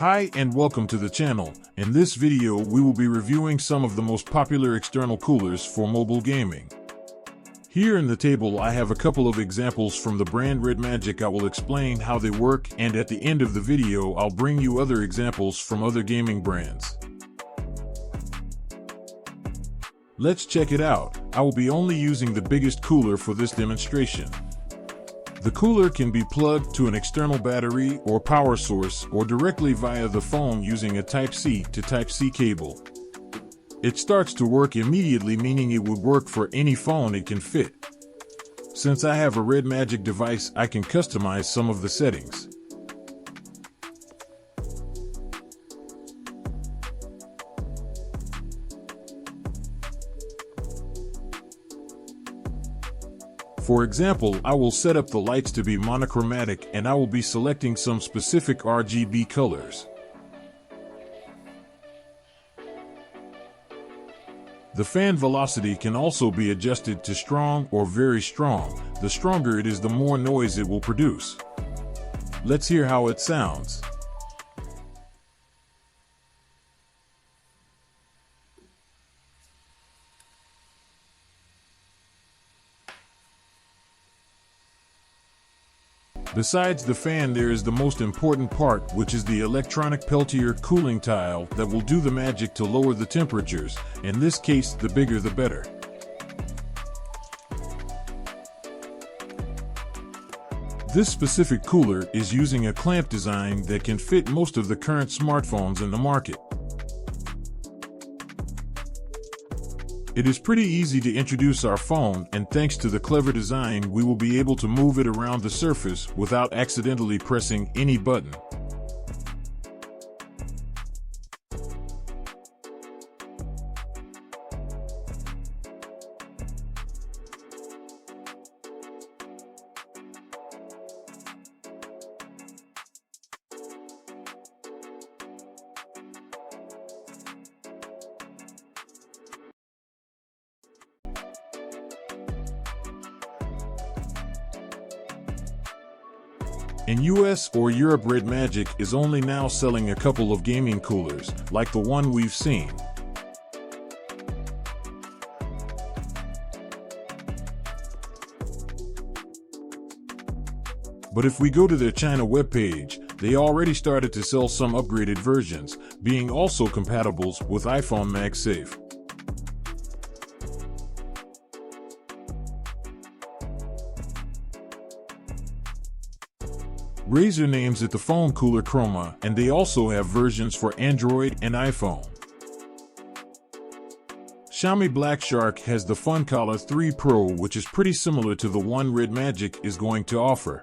Hi and welcome to the channel. In this video we will be reviewing some of the most popular external coolers for mobile gaming. Here in the table I have a couple of examples from the brand RedMagic. I will explain how they work, and at the end of the video I'll bring you other examples from other gaming brands. Let's check it out. I will be only using the biggest cooler for this demonstration. The cooler can be plugged to an external battery or power source or directly via the phone using a Type-C to Type-C cable. It starts to work immediately, meaning it would work for any phone it can fit. Since I have a RedMagic device, I can customize some of the settings. For example, I will set up the lights to be monochromatic and I will be selecting some specific RGB colors. The fan velocity can also be adjusted to strong or very strong. The stronger it is, the more noise it will produce. Let's hear how it sounds. Besides the fan, there is the most important part, which is the Electronic Peltier Cooling Tile that will do the magic to lower the temperatures. In this case, the bigger the better. This specific cooler is using a clamp design that can fit most of the current smartphones in the market. It is pretty easy to introduce our phone, and thanks to the clever design we will be able to move it around the surface without accidentally pressing any button. In US or Europe, RedMagic is only now selling a couple of gaming coolers, like the one we've seen. But if we go to their China webpage, they already started to sell some upgraded versions, being also compatible with iPhone MagSafe. Razer names it the Phone Cooler Chroma, and they also have versions for Android and iPhone. Xiaomi Blackshark has the FunColor 3 Pro, which is pretty similar to the one RedMagic is going to offer.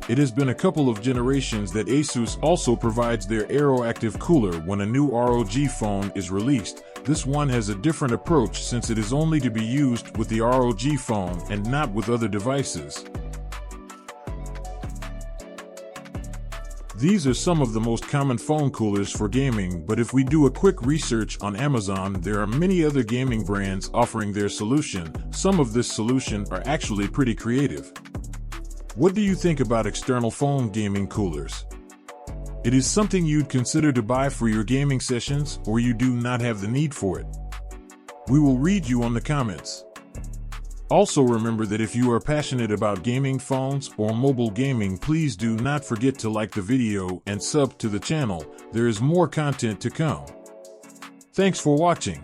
It has been a couple of generations that Asus also provides their AeroActive cooler when a new ROG phone is released. This one has a different approach since it is only to be used with the ROG phone and not with other devices. These are some of the most common phone coolers for gaming, but if we do a quick research on Amazon, there are many other gaming brands offering their solution. Some of this solution are actually pretty creative. What do you think about external phone gaming coolers? It is something you'd consider to buy for your gaming sessions, or you do not have the need for it? We will read you on the comments. Also remember that if you are passionate about gaming phones or mobile gaming, please do not forget to like the video and sub to the channel. There is more content to come. Thanks for watching.